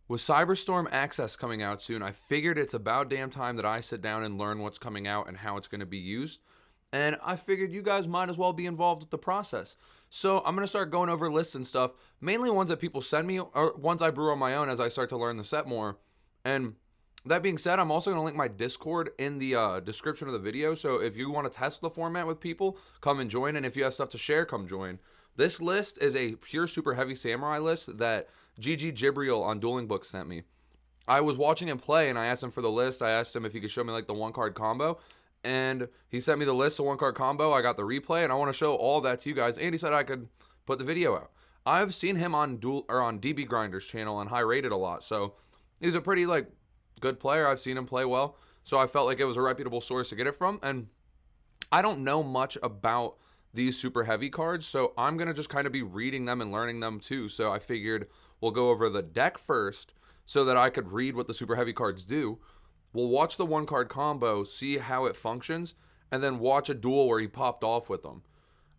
With Cyberstorm Access coming out soon, I figured it's about damn time that I sit down and learn what's coming out and how it's going to be used. And I figured you guys might as well be involved with the process. So I'm going to start going over lists and stuff, mainly ones that people send me or ones I brew on my own as I start to learn the set more. And that being said, I'm also going to link my Discord in the description of the video. So if you want to test the format with people, come and join. And if you have stuff to share, come join. This list is a pure super heavy samurai list that GG Gibriel on Dueling Books sent me. I was watching him play and I asked him for the list. I asked him if he could show me like the one card combo. And he sent me the list of one card combo. I got the replay and I want to show all that to you guys. And he said I could put the video out. I've seen him on DB Grinder's channel on High Rated a lot. So he's a pretty like good player. I've seen him play well. So I felt like it was a reputable source to get it from. And I don't know much about these super heavy cards, so I'm going to just kind of be reading them and learning them too. So I figured we'll go over the deck first so that I could read what the super heavy cards do. We'll watch the one card combo, see how it functions, and then watch a duel where he popped off with them.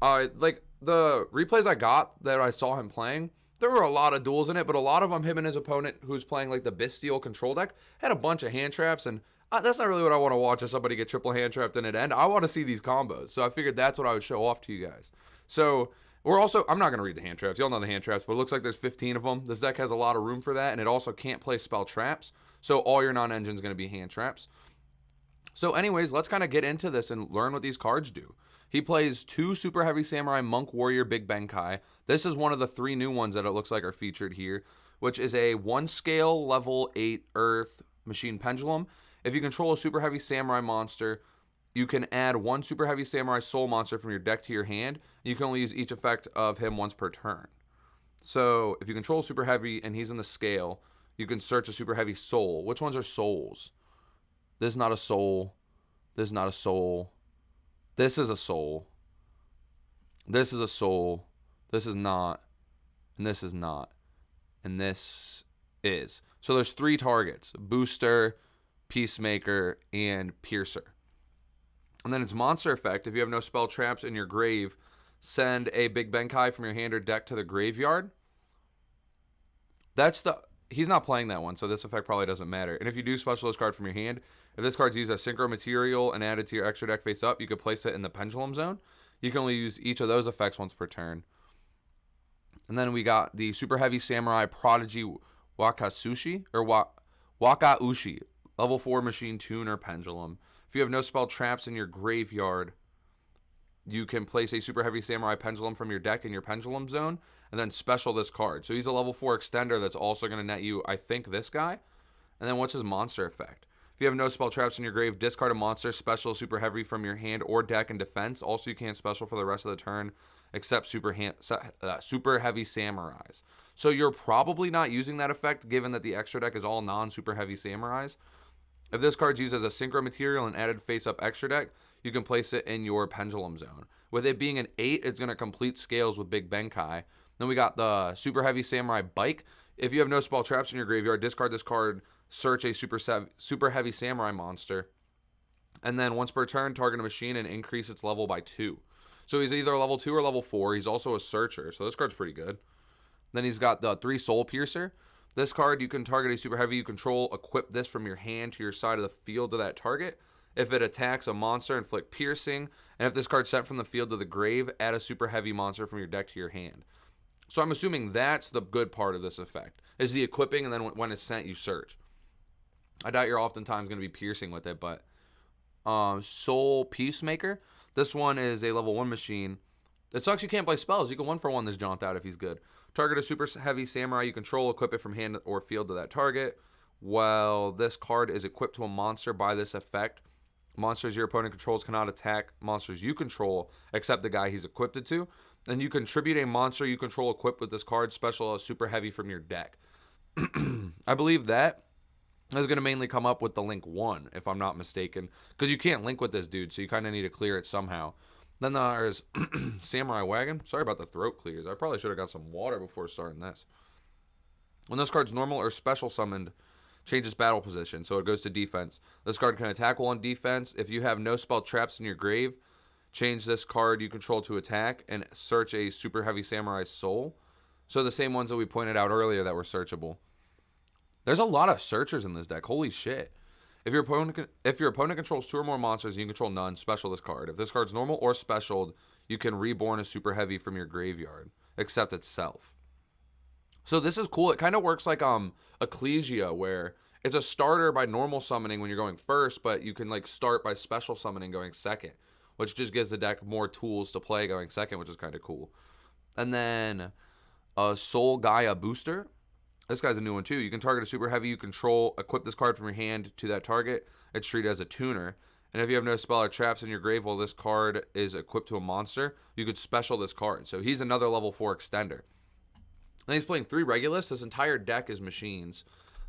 Like the replays I got that I saw him playing, there were a lot of duels in it, but a lot of them, him and his opponent who's playing like the Bestial control deck, had a bunch of hand traps, and that's not really what I want to watch if somebody get triple hand trapped in it end. I want to see these combos. So I figured that's what I would show off to you guys. So I'm not going to read the hand traps. Y'all know the hand traps, but it looks like there's 15 of them. This deck has a lot of room for that, and it also can't play spell traps. So all your non-engine is going to be hand traps. So anyways, let's kind of get into this and learn what these cards do. He plays 2 Super Heavy Samurai Monk Warrior Big Benkai. This is one of the 3 new ones that it looks like are featured here, which is a 1 scale level 8 Earth Machine Pendulum. If you control a Super Heavy Samurai monster, you can add 1 Super Heavy Samurai Soul monster from your deck to your hand. You can only use each effect of him once per turn. So if you control Super Heavy and he's in the scale, you can search a Super Heavy Soul. Which ones are souls? This is not a soul. This is not a soul. This is a soul. This is a soul. This is not. And this is not. And this is. So there's 3 targets. Booster, Peacemaker, and Piercer. And then its monster effect, if you have no spell traps in your grave, send a Big Benkai from your hand or deck to the graveyard. He's not playing that one, so this effect probably doesn't matter. And if you do special this card from your hand, if this card's used as synchro material and added to your extra deck face up, you could place it in the pendulum zone. You can only use each of those effects once per turn. And then we got the Super Heavy Samurai Prodigy Wakaushi. Level 4 Machine Tuner Pendulum. If you have no spell traps in your graveyard, you can place a Super Heavy Samurai Pendulum from your deck in your Pendulum Zone, and then special this card. So he's a level 4 extender that's also going to net you, I think, this guy. And then what's his monster effect? If you have no spell traps in your grave, discard a monster, special Super Heavy from your hand or deck in defense. Also, you can't special for the rest of the turn, except Super Heavy Samurais. So you're probably not using that effect, given that the extra deck is all non-Super Heavy Samurais. If this card's used as a synchro material and added face-up extra deck, you can place it in your Pendulum Zone. With it being an 8, it's going to complete scales with Big Benkai. Then we got the Super Heavy Samurai Bike. If you have no spell traps in your graveyard, discard this card, search a Super Heavy Samurai monster, and then once per turn, target a machine and increase its level by 2. So he's either level 2 or level 4. He's also a searcher, so this card's pretty good. Then he's got the 3 Soul Piercer. This card, you can target a Super Heavy you control, equip this from your hand to your side of the field to that target. If it attacks a monster, inflict piercing. And if this card's sent from the field to the grave, add a Super Heavy monster from your deck to your hand. So I'm assuming that's the good part of this effect, is the equipping, and then when it's sent, you search. I doubt you're oftentimes going to be piercing with it, but Soul Peacemaker. This one is a level 1 machine. It sucks you can't play spells. You can 1-for-1 this jaunt out if he's good. Target a Super Heavy Samurai you control, equip it from hand or field to that target. While this card is equipped to a monster by this effect, monsters your opponent controls cannot attack monsters you control except the guy he's equipped it to. And you contribute a monster you control equipped with this card, special as Super Heavy from your deck. I believe that is going to mainly come up with the link 1, if I'm not mistaken, because you can't link with this dude, so you kind of need to clear it somehow. Then there's Samurai Wagon. Sorry about the throat clears. I probably should have got some water before starting this. When this card's normal or special summoned, changes battle position, so it goes to defense. This card can attack while on defense. If you have no spell traps in your grave, change this card you control to attack and search a Super Heavy Samurai Soul. So the same ones that we pointed out earlier that were searchable. There's a lot of searchers in this deck. Holy shit. If your opponent controls 2 or more monsters and you control none, special this card. If this card's normal or specialed, you can reborn a super heavy from your graveyard, except itself. So this is cool. It kind of works like Ecclesia, where it's a starter by normal summoning when you're going first, but you can like start by special summoning going second, which just gives the deck more tools to play going second, which is kind of cool. And then Soul Gaia Booster. This guy's a new one too. You can target a super heavy you control, equip this card from your hand to that target. It's treated as a tuner. And if you have no spell or traps in your grave while this card is equipped to a monster, you could special this card. So he's another level 4 extender. Then he's playing 3 Regulus. This entire deck is machines.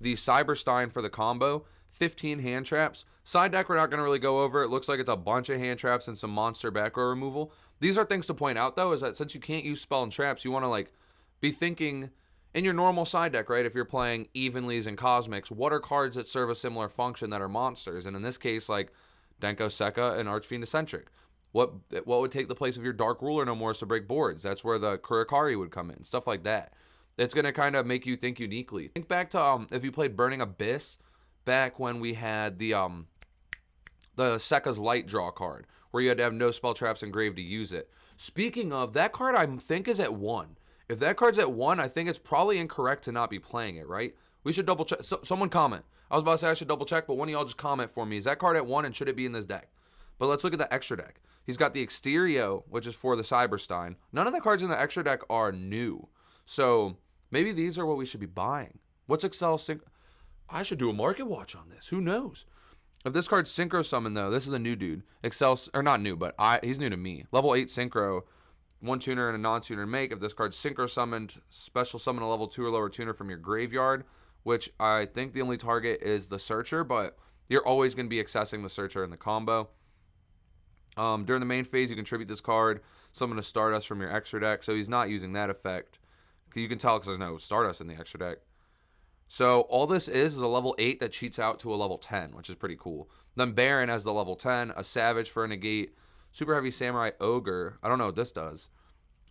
The Cyberstorm for the combo, 15 hand traps. Side deck we're not going to really go over. It looks like it's a bunch of hand traps and some monster back row removal. These are things to point out though, is that since you can't use spell and traps, you want to like be thinking in your normal side deck, right? If you're playing Evenlies and Cosmics, what are cards that serve a similar function that are monsters? And in this case, like Denko Sekka and Archfiend Eccentric. What would take the place of your Dark Ruler no more to break boards? That's where the Kurikari would come in, stuff like that. It's going to kind of make you think uniquely. Think back to if you played Burning Abyss back when we had the Sekka's Light Draw card, where you had to have no spell traps engraved to use it. Speaking of, that card I think is at 1. If that card's at 1, I think it's probably incorrect to not be playing it, right? We should double check. Someone comment. I was about to say I should double check, but one of y'all just comment for me. Is that card at 1 and should it be in this deck? But let's look at the extra deck. He's got the Exterio, which is for the Cyberstorm. None of the cards in the extra deck are new. So maybe these are what we should be buying. What's Excel Sync? I should do a market watch on this. Who knows? If this card's Synchro Summon, though, this is the new dude. Excel, or not new, but he's new to me. Level 8 Synchro. 1 tuner and a non-tuner make. If this card's Synchro Summoned, special summon a level 2 or lower tuner from your graveyard, which I think the only target is the Searcher, but you're always going to be accessing the Searcher in the combo. During the main phase, you contribute this card, summon a Stardust from your extra deck, so he's not using that effect. You can tell because there's no Stardust in the extra deck. So all this is a level 8 that cheats out to a level 10, which is pretty cool. Then Baron has the level 10, a Savage for a negate, Super Heavy Samurai Ogre. I don't know what this does.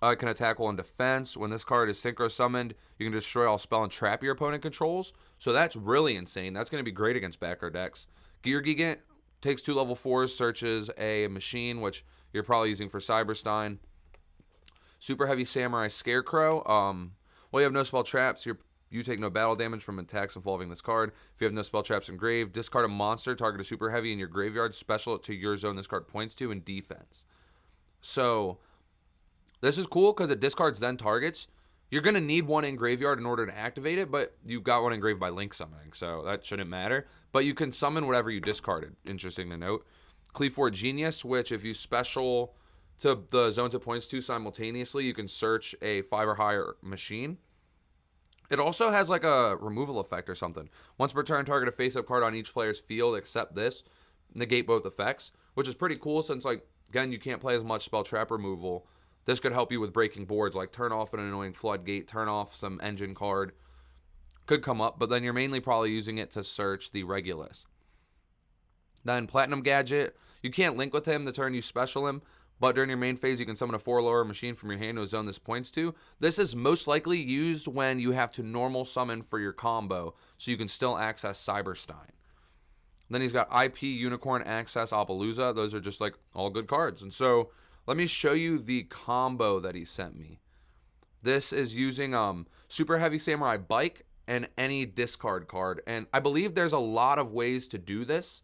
It can attack while in defense. When this card is Synchro Summoned, you can destroy all spell and trap your opponent controls. So that's really insane. That's going to be great against backer decks. Gear Gigant takes 2 level 4s, searches a machine, which you're probably using for Cyberstorm. Super Heavy Samurai Scarecrow. Well, you have no spell traps. You take no battle damage from attacks involving this card. If you have no spell traps engraved, discard a monster, target a super heavy in your graveyard, special it to your zone this card points to in defense. So this is cool because it discards then targets. You're going to need one in graveyard in order to activate it, but you got one engraved by link summoning, so that shouldn't matter. But you can summon whatever you discarded. Interesting to note. Cleave Genius, which if you special to the zones it points to simultaneously, you can search a 5 or higher machine. It also has like a removal effect or something. Once per turn, target a face-up card on each player's field except this. Negate both effects, which is pretty cool since, like, again, you can't play as much spell trap removal. This could help you with breaking boards, like turn off an annoying floodgate, turn off some engine card. Could come up, but then you're mainly probably using it to search the Regulus. Then Platinum Gadget. You can't link with him the turn you special him, but during your main phase, you can summon a 4 lower machine from your hand to a zone this points to. This is most likely used when you have to normal summon for your combo, so you can still access Cyberstorm. Then he's got IP, Unicorn, Access, Appaloosa. Those are just like all good cards. And so let me show you the combo that he sent me. This is using Super Heavy Samurai Bike and any discard card. And I believe there's a lot of ways to do this.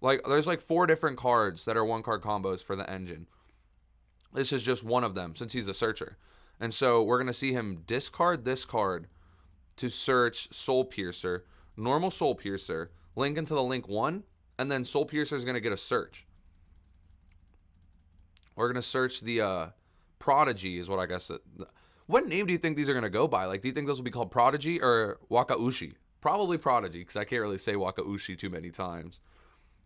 Like, there's like 4 different cards that are 1-card combos for the engine. This is just one of them since he's the searcher. And so we're going to see him discard this card to search Soul Piercer, normal Soul Piercer, link into the link 1, and then Soul Piercer is going to get a search. We're going to search the Prodigy is what I guess. What name do you think these are going to go by? Like, do you think those will be called Prodigy or Wakaushi? Probably Prodigy because I can't really say Wakaushi too many times.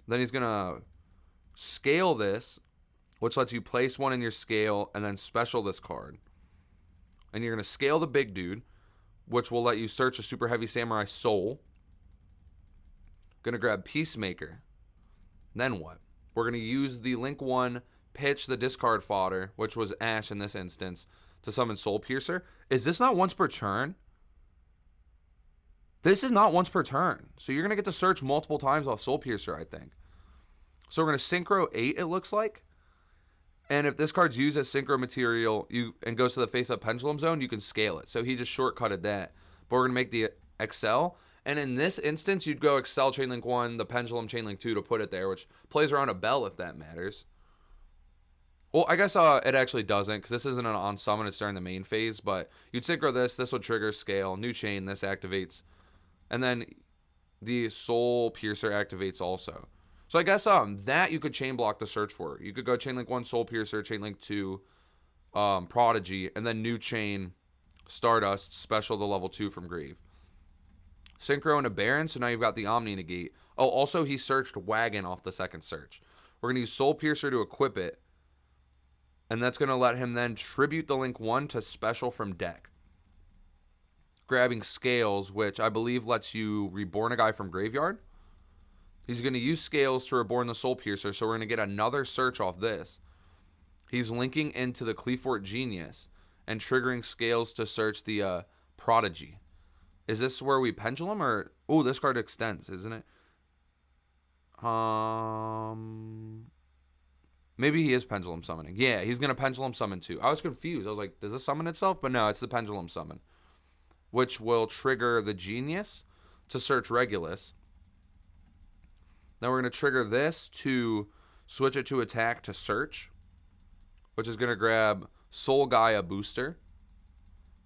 Then he's going to scale this, which lets you place one in your scale and then special this card. And you're going to scale the big dude, which will let you search a Super Heavy Samurai Soul. Going to grab Peacemaker. Then what? We're going to use the link 1, pitch the discard fodder, which was Ash in this instance, to summon Soul Piercer. Is this not once per turn? This is not once per turn. So you're going to get to search multiple times off Soul Piercer, I think. So we're going to Synchro 8, it looks like. And if this card's used as Synchro material and goes to the face-up Pendulum Zone, you can scale it. So he just shortcutted that. But we're going to make the Excel. And in this instance, you'd go Excel Chainlink 1, the Pendulum Chainlink 2 to put it there, which plays around a bell if that matters. Well, I guess it actually doesn't, because this isn't an on summon, it's during the main phase. But you'd Synchro this would trigger scale, new chain, this activates. And then the Soul Piercer activates also. So I guess that you could chain block the search for. You could go Chainlink 1, Soul Piercer, Chainlink 2, Prodigy, and then new chain, Stardust, special the level 2 from Grave. Synchro and a Baron, so now you've got the Omni Negate. Oh, also he searched Wagon off the second search. We're going to use Soul Piercer to equip it. And that's going to let him then tribute the Link 1 to special from deck. Grabbing Scales, which I believe lets you reborn a guy from graveyard. He's going to use Scales to reborn the Soul Piercer, so we're going to get another search off this. He's linking into the Cleafort Genius and triggering Scales to search the Prodigy. Is this where we Pendulum or... Oh, this card extends, isn't it? Maybe he is Pendulum summoning. Yeah, he's going to Pendulum summon too. I was confused. I was like, does this summon itself? But no, it's the Pendulum summon, which will trigger the Genius to search Regulus. Then we're going to trigger this to switch it to attack to search, which is going to grab Soul Gaia Booster.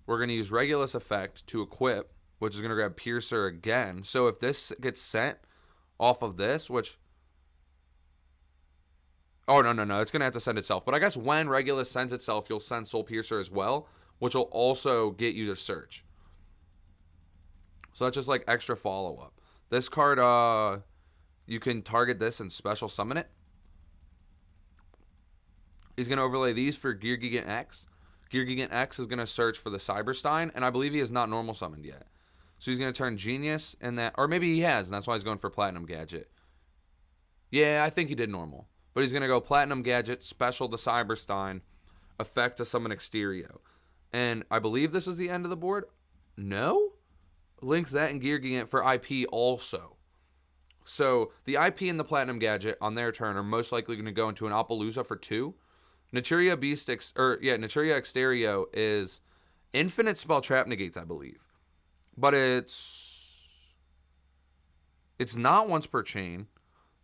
We're going to use Regulus effect to equip, which is going to grab Piercer again. So if this gets sent off of this, which... Oh, no. It's going to have to send itself. But I guess when Regulus sends itself, you'll send Soul Piercer as well, which will also get you to search. So that's just like extra follow-up. This card, you can target this and special summon it. He's going to overlay these for Gear Gigant X. Gear Gigant X is going to search for the Cyberstorm, and I believe he is not normal summoned yet. So he's going to turn Genius and that, or maybe he has, and that's why he's going for Platinum Gadget. Yeah, I think he did normal. But he's going to go Platinum Gadget, special the Cyberstorm, effect to summon Exterio. And I believe this is the end of the board. No? Links that and Gear Gigant for IP also. So the IP and the Platinum Gadget on their turn are most likely going to go into an Appaloosa for 2. Naturia Naturia Exterio is infinite spell trap negates, I believe. But it's not once per chain.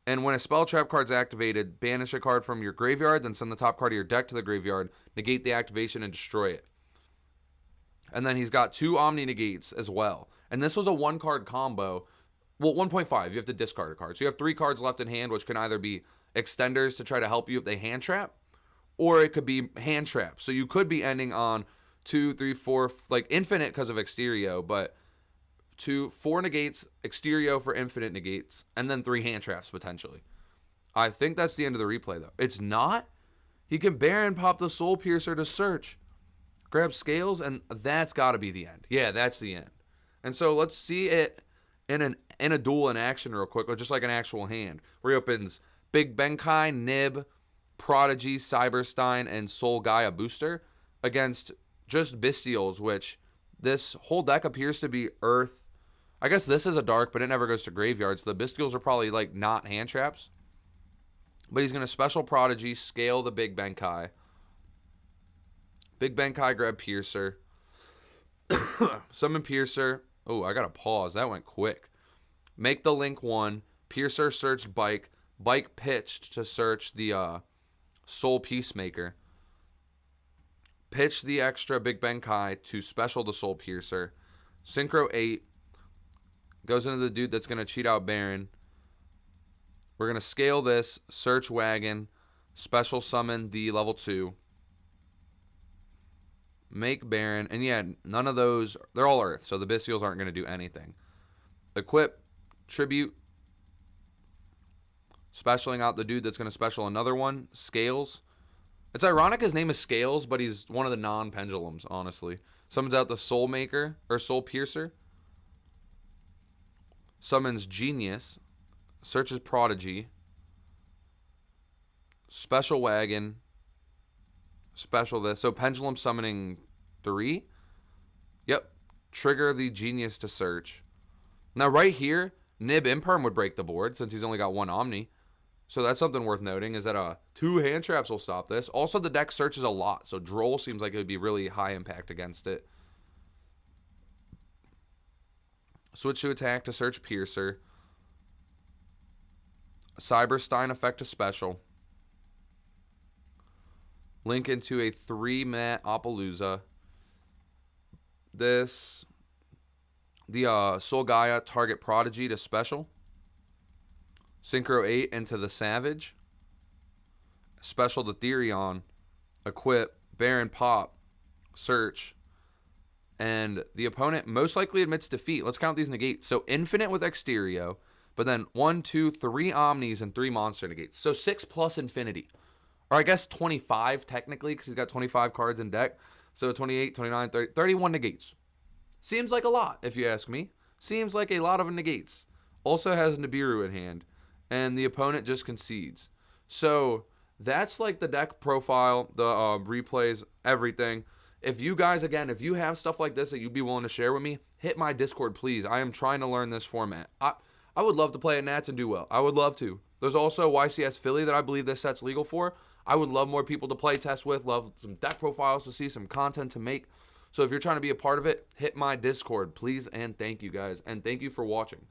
And when a spell trap card's activated, banish a card from your graveyard, then send the top card of your deck to the graveyard, negate the activation, and destroy it. And then he's got 2 Omni Negates as well. And this was a 1-card combo. Well, 1.5. You have to discard a card. So you have 3 cards left in hand, which can either be extenders to try to help you if they hand trap, or it could be hand trap. So you could be ending on 2, 3, 4, like infinite because of Exterio, but 4 negates, Exterio for infinite negates, and then 3 hand traps potentially. I think that's the end of the replay, though. It's not. He can Baron pop the Soul Piercer to search, grab Scales, and that's got to be the end. Yeah, that's the end. And so let's see it in a duel in action real quick, or just like an actual hand, where he opens Big Benkai, Nib, Prodigy, Cyberstorm, and Soul Gaia Booster against just Bestials, which this whole deck appears to be Earth. I guess this is a dark, but it never goes to graveyard, so the Bestials are probably like not hand traps. But he's going to special Prodigy, scale the Big Benkai. Big Benkai, grab Piercer. Summon Piercer. Oh, I got to pause. That went quick. Make the Link 1. Piercer searched Bike. Bike pitched to search the Soul Peacemaker. Pitch the extra Big Benkai to special the Soul Piercer. Synchro 8. Goes into the dude that's going to cheat out Baron. We're going to scale this. Search Wagon. Special summon the level 2. Make Baron. And yeah, none of those. They're all Earth, so the Bestials aren't going to do anything. Equip. Tribute. Specialing out the dude that's going to special another one. Scales. It's ironic his name is Scales, but he's one of the non-pendulums, honestly. Summons out the Soul Maker, or Soul Piercer. Summons Genius. Searches Prodigy. Special Wagon. Special this. So Pendulum summoning 3. Yep. Trigger the Genius to search. Now, right here, Nib Imperm would break the board since he's only got one Omni. So that's something worth noting, is that 2 hand traps will stop this. Also, the deck searches a lot, so Droll seems like it would be really high impact against it. Switch to attack to search Piercer. Cyberstorm effect to special. Link into a 3-mat Appaloosa. The Soul Gaia target Prodigy to special. Synchro 8 into the Savage. Special to Therion. Equip. Baron Pop. Search. And the opponent most likely admits defeat. Let's count these negates. So infinite with Exterio. But then 1, 2, 3 Omnis and 3 monster negates. So 6 plus infinity. Or I guess 25 technically, because he's got 25 cards in deck. So 28, 29, 30, 31 negates. Seems like a lot, if you ask me. Seems like a lot of negates. Also has Nibiru in hand. And the opponent just concedes. So that's like the deck profile, the replays, everything. If you guys, again, if you have stuff like this that you'd be willing to share with me, hit my Discord, please. I am trying to learn this format. I would love to play at Nats and do well. I would love to. There's also YCS Philly that I believe this set's legal for. I would love more people to play test with, love some deck profiles to see, some content to make. So if you're trying to be a part of it, hit my Discord, please, and thank you guys. And thank you for watching.